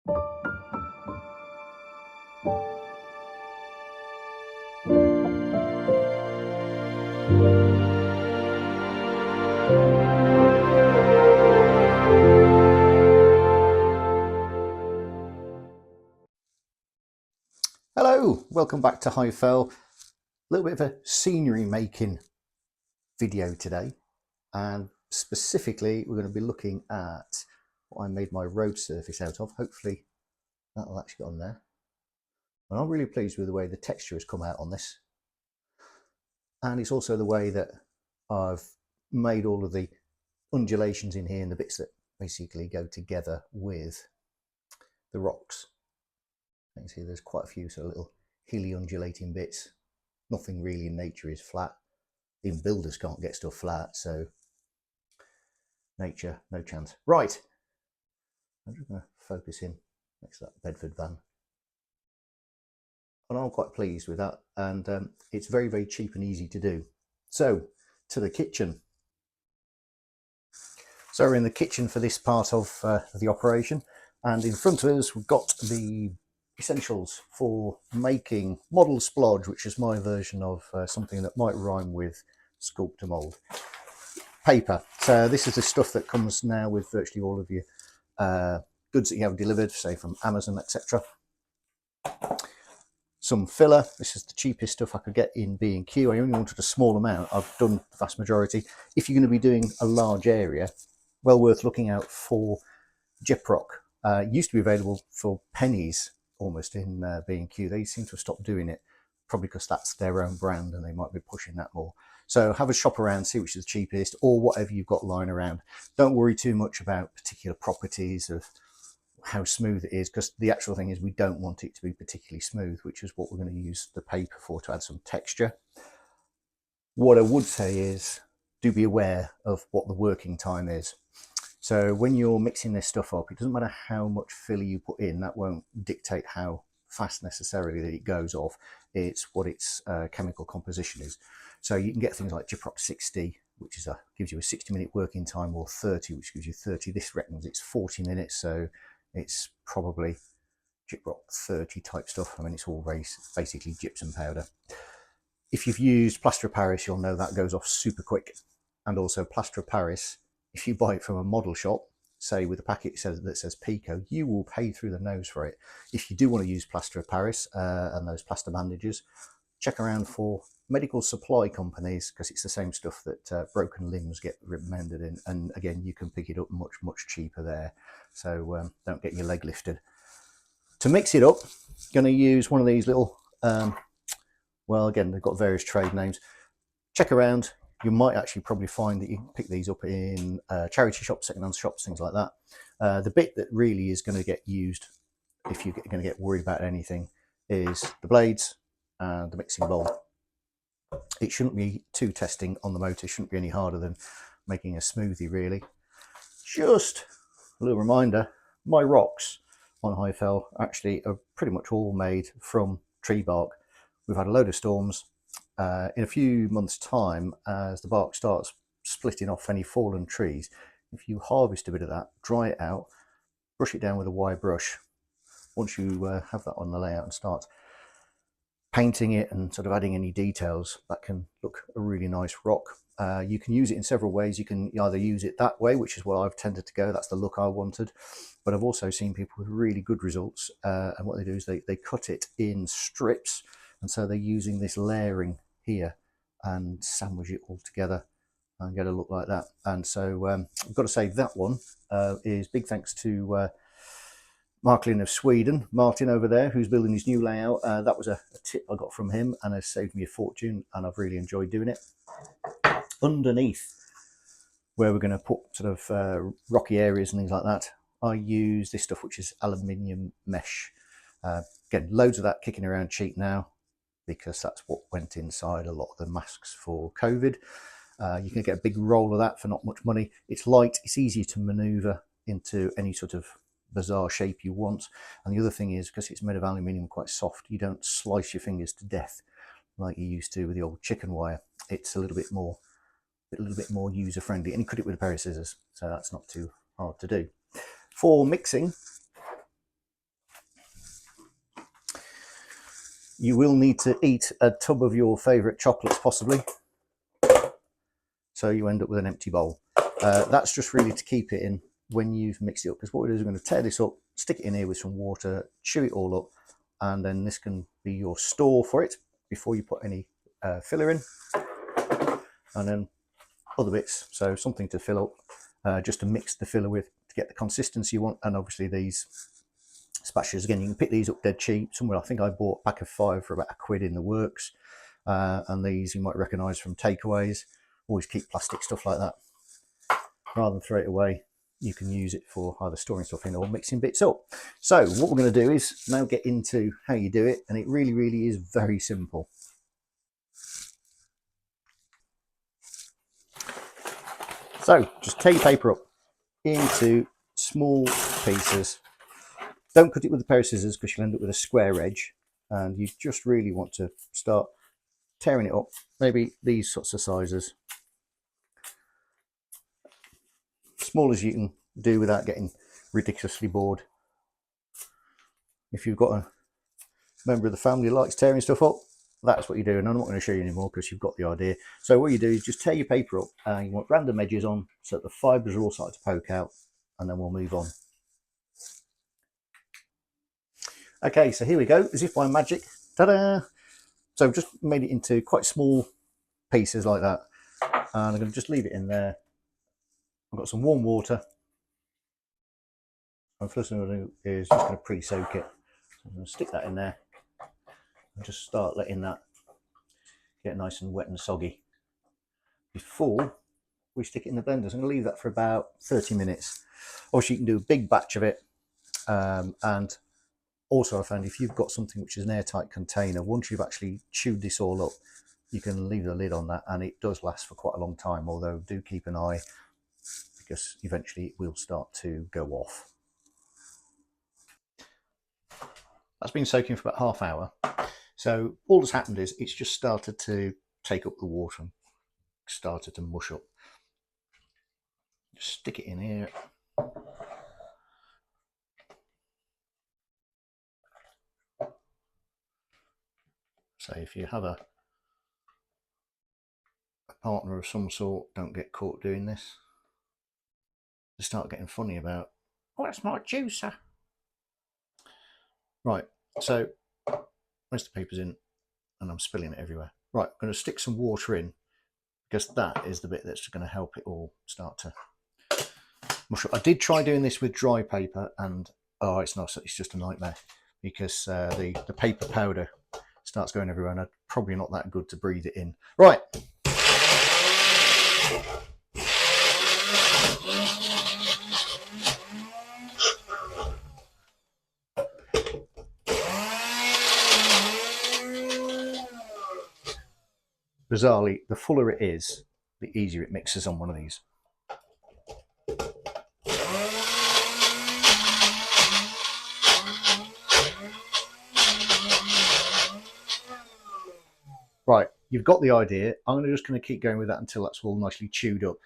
Hello, welcome back to High Fell. A little bit of a scenery making video today, and specifically we're going to be looking at what I made my road surface out of. Hopefully that'll actually get on there. And I'm really pleased with the way the texture has come out on this, and it's also the way that I've made all of the undulations in here and the bits that basically go together with the rocks. You can see there's quite a few sort of little hilly undulating bits. Nothing really in nature is flat. Even builders can't get stuff flat, so nature, no chance. Right, I'm just going to focus in next to that Bedford van. And I'm quite pleased with that, and it's very, very cheap and easy to do. So, to the kitchen. So we're in the kitchen for this part of the operation, and in front of us we've got the essentials for making model splodge, which is my version of something that might rhyme with Sculptamold paper. So this is the stuff that comes now with virtually all of your goods that you have delivered, say from Amazon, etc. Some filler. This is the cheapest stuff I could get in B&Q. I only wanted a small amount. I've done the vast majority. If you're going to be doing a large area, well worth looking out for gyprock. Used to be available for pennies almost in B&Q. They seem to have stopped doing it, probably because that's their own brand and they might be pushing that more. So have a shop around, see which is the cheapest, or whatever you've got lying around. Don't worry too much about particular properties of how smooth it is, because the actual thing is we don't want it to be particularly smooth, which is what we're going to use the paper for, to add some texture. What I would say is do be aware of what the working time is. So when you're mixing this stuff up, it doesn't matter how much filler you put in, that won't dictate how fast necessarily that it goes off. It's what its chemical composition is. So you can get things like gyprock 60, which is gives you a 60-minute working time, or 30, which gives you 30. This reckons it's 40 minutes, so it's probably gyprock 30 type stuff. I mean, it's all basically gypsum powder. If you've used plaster of Paris, you'll know that goes off super quick. And also plaster of Paris, if you buy it from a model shop, say with a packet that says Pico, you will pay through the nose for it. If you do want to use plaster of Paris and those plaster bandages, check around for medical supply companies, because it's the same stuff that broken limbs get mended in. And again, you can pick it up much, much cheaper there. So don't get your leg lifted. To mix it up, going to use one of these little, well, again, they've got various trade names. Check around. You might actually probably find that you can pick these up in charity shops, second-hand shops, things like that. The bit that really is going to get used, if you're going to get worried about anything, is the blades and the mixing bowl. It shouldn't be too testing on the motor. It shouldn't be any harder than making a smoothie, really. Just a little reminder, my rocks on High Fell actually are pretty much all made from tree bark. We've had a load of storms. In a few months' time, as the bark starts splitting off any fallen trees, if you harvest a bit of that, dry it out, brush it down with a wire brush. Once you have that on the layout and start painting it and sort of adding any details, that can look a really nice rock. You can use it in several ways. You can either use it that way, which is what I've tended to go. That's the look I wanted. But I've also seen people with really good results. And what they do is they cut it in strips. And so they're using this layering here and sandwich it all together and get a look like that. And so I've got to say that one is big thanks to Marklin of Sweden, Martin over there, who's building his new layout. That was a tip I got from him and has saved me a fortune, and I've really enjoyed doing it. Underneath, where we're going to put sort of rocky areas and things like that, I use this stuff, which is aluminium mesh. Again, loads of that kicking around cheap now, because that's what went inside a lot of the masks for COVID. You can get a big roll of that for not much money. It's light, it's easy to maneuver into any sort of bizarre shape you want. And the other thing is, because it's made of aluminium, quite soft, you don't slice your fingers to death like you used to with the old chicken wire. It's a little bit more user friendly, and you cut it with a pair of scissors, so that's not too hard to do. For mixing, You will need to eat a tub of your favourite chocolates possibly, so you end up with an empty bowl. That's just really to keep it in when you've mixed it up, because what we do is we're going to tear this up, stick it in here with some water, chew it all up, and then this can be your store for it before you put any filler in, and then other bits, so something to fill up, just to mix the filler with to get the consistency you want. And obviously these spatulas, again, you can pick these up dead cheap somewhere. I think I bought a pack of 5 for about £1 in the works, and these you might recognise from takeaways. Always keep plastic stuff like that. Rather than throw it away, you can use it for either storing stuff in or mixing bits up. So what we're going to do is now get into how you do it, and it really is very simple. So just tear your paper up into small pieces. Don't cut it with a pair of scissors because you'll end up with a square edge, and you just really want to start tearing it up, maybe these sorts of sizes, small as you can do without getting ridiculously bored. If you've got a member of the family who likes tearing stuff up, that's what you do, and I'm not going to show you anymore because you've got the idea. So what you do is just tear your paper up, and you want random edges on so that the fibres are all starting to poke out, and then we'll move on. Okay, so here we go, as if by magic, ta-da! So I've just made it into quite small pieces like that, and I'm going to just leave it in there. I've got some warm water, and first thing I'm going to do is just going to pre-soak it. So I'm going to stick that in there and just start letting that get nice and wet and soggy before we stick it in the blender. So I'm going to leave that for about 30 minutes. Obviously you can do a big batch of it, and also I found if you've got something which is an airtight container, once you've actually chewed this all up, you can leave the lid on that, and it does last for quite a long time, although do keep an eye because eventually it will start to go off. That's been soaking for about half hour. So all that's happened is it's just started to take up the water and started to mush up. Just stick it in here. So if you have a partner of some sort, don't get caught doing this. They start getting funny about, oh, that's my juicer. Right, so most of the paper's in and I'm spilling it everywhere. Right, I'm going to stick some water in because that is the bit that's going to help it all start to mush up. I did try doing this with dry paper, and oh, it's just a nightmare because the paper powder starts going everywhere, and probably not that good to breathe it in. Right. Bizarrely, the fuller it is, the easier it mixes on one of these. Right, you've got the idea. I'm just going to keep going with that until that's all nicely chewed up.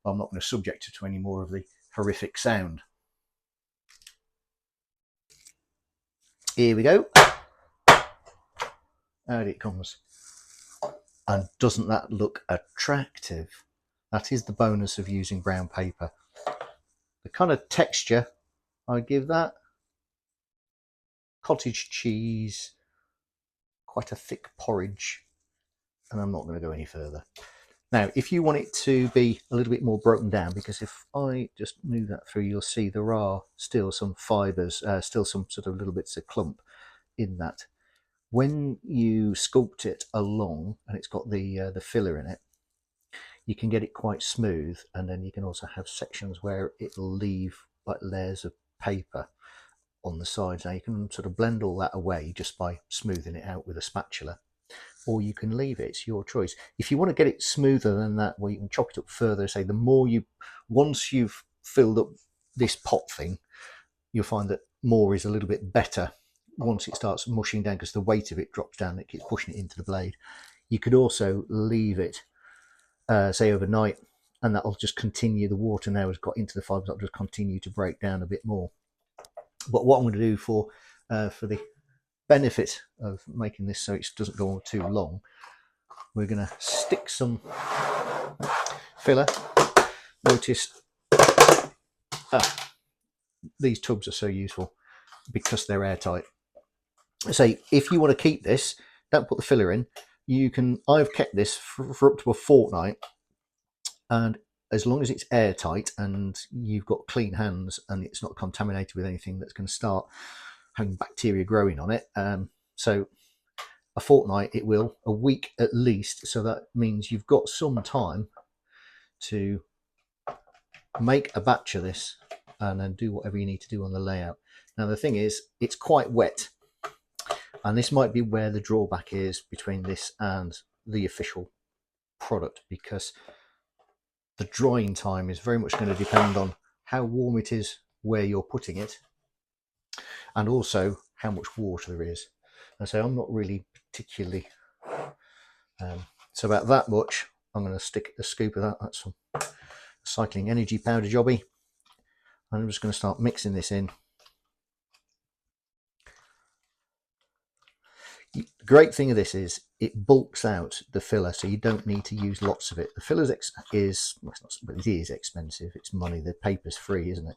I'm not going to subject it to any more of the horrific sound. Here we go. Out it comes. And doesn't that look attractive? That is the bonus of using brown paper. The kind of texture I give that, cottage cheese, quite a thick porridge, and I'm not going to go any further. Now, if you want it to be a little bit more broken down, because if I just move that through, you'll see there are still some fibres, still some sort of little bits of clump in that. When you sculpt it along and it's got the filler in it, you can get it quite smooth, and then you can also have sections where it'll leave like layers of paper on the sides. Now you can sort of blend all that away just by smoothing it out with a spatula, or you can leave it. It's your choice. If you want to get it smoother than that, well, you can chop it up further. Say the more you, once you've filled up this pot thing, you'll find that more is a little bit better once it starts mushing down, because the weight of it drops down, it keeps pushing it into the blade. You could also leave it say overnight, and that'll just continue. The water now has got into the fibres, that'll just continue to break down a bit more. But what I'm going to do for the benefit of making this so it doesn't go on too long, we're going to stick some filler. Notice these tubs are so useful because they're airtight. So if you want to keep this, don't put the filler in. You can. I've kept this for up to a fortnight, and as long as it's airtight and you've got clean hands and it's not contaminated with anything that's going to start having bacteria growing on it, so a fortnight it will, a week at least. So that means you've got some time to make a batch of this and then do whatever you need to do on the layout. Now the thing is, it's quite wet, and this might be where the drawback is between this and the official product, because the drying time is very much going to depend on how warm it is where you're putting it, and also how much water there is. And so I'm not really particularly, so about that much, I'm going to stick a scoop of that. That's some cycling energy powder jobby. And I'm just going to start mixing this in. The great thing of this is it bulks out the filler, so you don't need to use lots of it. The filler is, well, it is expensive. It's money. The paper's free, isn't it?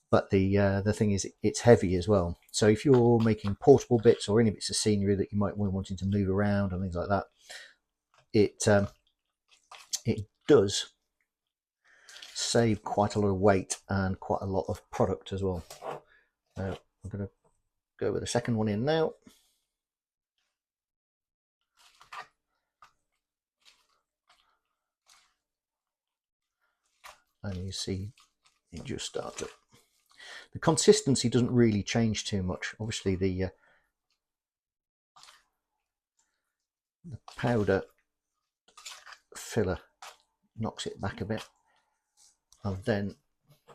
But the thing is, it's heavy as well. So if you're making portable bits or any bits of scenery that you might be wanting to move around and things like that, it does save quite a lot of weight and quite a lot of product as well. Now I'm going to go with the second one in now. And you see it just starts up. The consistency doesn't really change too much. Obviously the powder filler knocks it back a bit, and then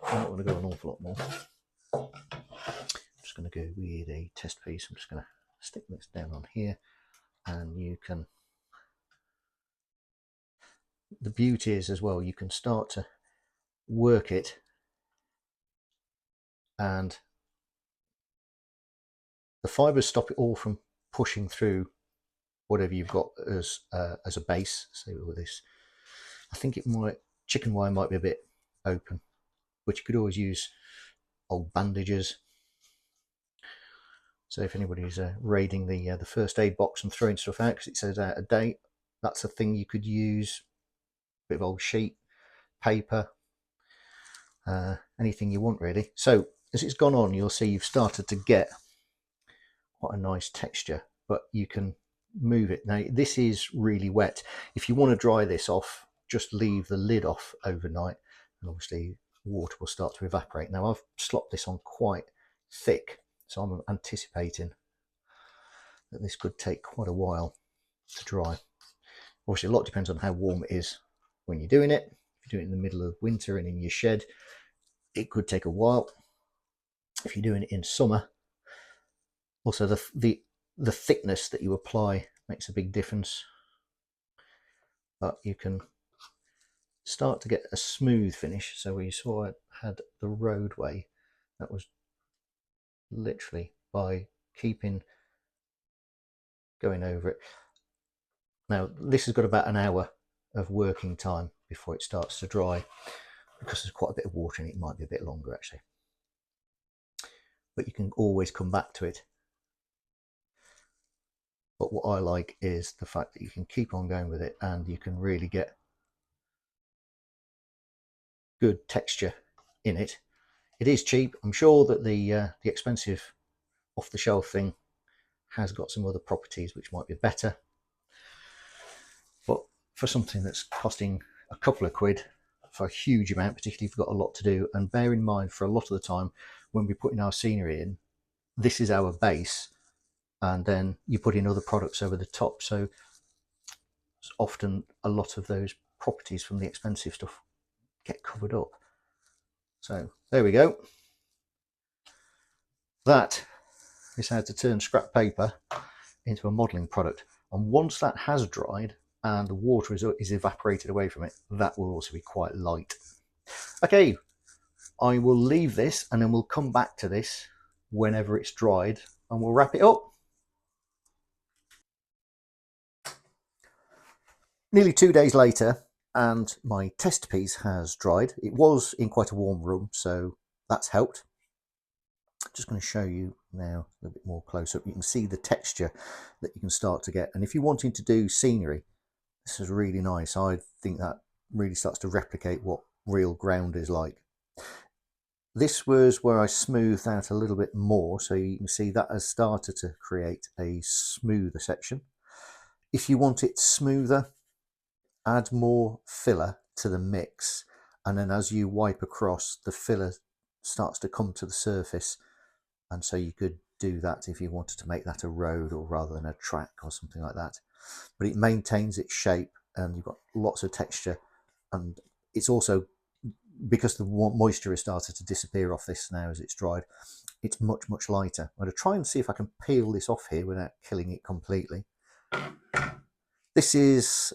I'm not going to go an awful lot more. I'm just going to go with a test piece. I'm just going to stick this down on here, and you can, the beauty is as well, you can start to work it, and the fibres stop it all from pushing through whatever you've got as a base. So with this, I think it might, chicken wire might be a bit open, but you could always use old bandages. So if anybody's raiding the first aid box and throwing stuff out because it says out of date, that's a thing you could use. A bit of old sheet, paper, anything you want really. So as it's gone on, you'll see you've started to get quite a nice texture, but you can move it. Now this is really wet. If you want to dry this off, just leave the lid off overnight, and obviously water will start to evaporate. Now I've slopped this on quite thick, so I'm anticipating that this could take quite a while to dry. Obviously a lot depends on how warm it is when you're doing it. If you're doing it in the middle of winter and in your shed, it could take a while. If you're doing it in summer, also the thickness that you apply makes a big difference. But you can start to get a smooth finish. So where you saw I had the roadway, that was literally by keeping going over it. Now this has got about an hour of working time before it starts to dry, because there's quite a bit of water in it. It might be a bit longer actually, but you can always come back to it. But what I like is the fact that you can keep on going with it, and you can really get good texture in it. It is cheap. I'm sure that the expensive off-the-shelf thing has got some other properties which might be better, but for something that's costing a couple of quid for a huge amount, particularly if you've got a lot to do, and bear in mind for a lot of the time when we're putting our scenery in, this is our base, and then you put in other products over the top, so often a lot of those properties from the expensive stuff get covered up. So there we go. That is how to turn scrap paper into a modelling product. And once that has dried and the water is evaporated away from it, that will also be quite light. Okay, I will leave this and then we'll come back to this whenever it's dried and we'll wrap it up. Nearly 2 days later, and my test piece has dried. It was in quite a warm room, so that's helped. Just going to show you now a little bit more close up. You can see the texture that you can start to get. And if you're wanting to do scenery, this is really nice. I think that really starts to replicate what real ground is like. This was where I smoothed out a little bit more, so you can see that has started to create a smoother section. If you want it smoother, add more filler to the mix, and then as you wipe across, the filler starts to come to the surface, and so you could do that if you wanted to make that a road or rather than a track or something like that. But it maintains its shape and you've got lots of texture, and it's also, because the moisture has started to disappear off this now as it's dried, it's much lighter. I'm going to try and see if I can peel this off here without killing it completely. This is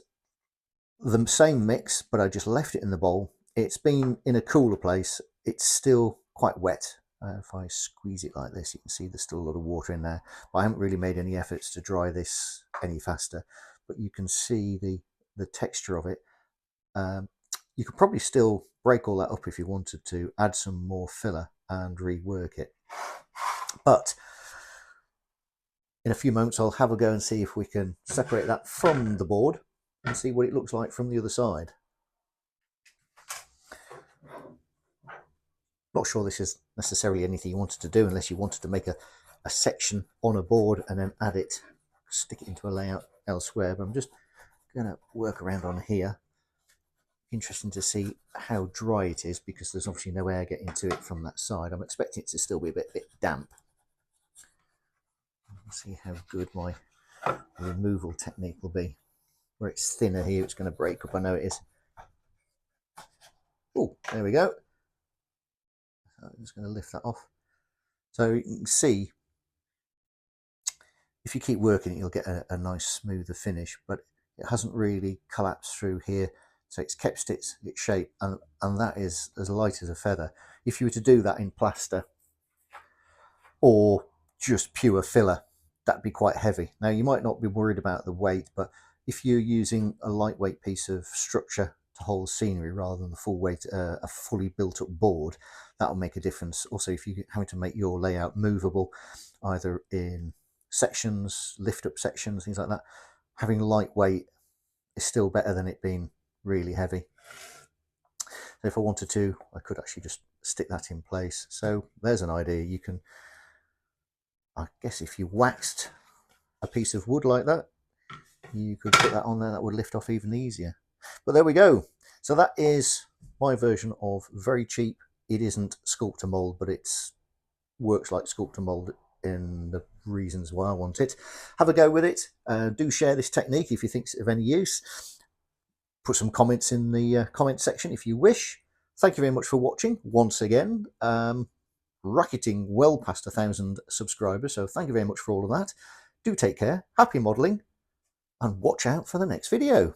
the same mix, but I just left it in the bowl. It's been in a cooler place. It's still quite wet. If I squeeze it like this, you can see there's still a lot of water in there, but I haven't really made any efforts to dry this any faster. But you can see the texture of it. You could probably still break all that up if you wanted to, add some more filler and rework it. But in a few moments I'll have a go and see if we can separate that from the board and see what it looks like from the other side. Not sure this is necessarily anything you wanted to do unless you wanted to make a section on a board and then add it, stick it into a layout elsewhere, but I'm just going to work around on here. Interesting to see how dry it is because there's obviously no air getting to it from that side. I'm expecting it to still be a bit damp. We'll see how good my removal technique will be. Where it's thinner here, it's going to break up. I know it is. Oh, there we go. I'm just going to lift that off. So you can see, if you keep working it, you'll get a nice smoother finish, but it hasn't really collapsed through here. So it's kept its shape, and that is as light as a feather. If you were to do that in plaster or just pure filler, that'd be quite heavy. Now you might not be worried about the weight, but if you're using a lightweight piece of structure to hold scenery rather than the full weight, a fully built up board, that'll make a difference. Also, if you're having to make your layout movable, either in sections, lift up sections, things like that, having lightweight is still better than it being really heavy. So if I wanted to, I could actually just stick that in place. So there's an idea. You can, I guess if you waxed a piece of wood like that, you could put that on there, that would lift off even easier. But there we go. So that is my version of very cheap. It isn't Sculptamold, but it's works like Sculptamold in the reasons why I want it. Have a go with it. Do share this technique if you think it's of any use. Put some comments in the comment section if you wish. Thank you very much for watching once again. Racketing well past 1,000 subscribers, so thank you very much for all of that. Do take care, happy modelling, and watch out for the next video.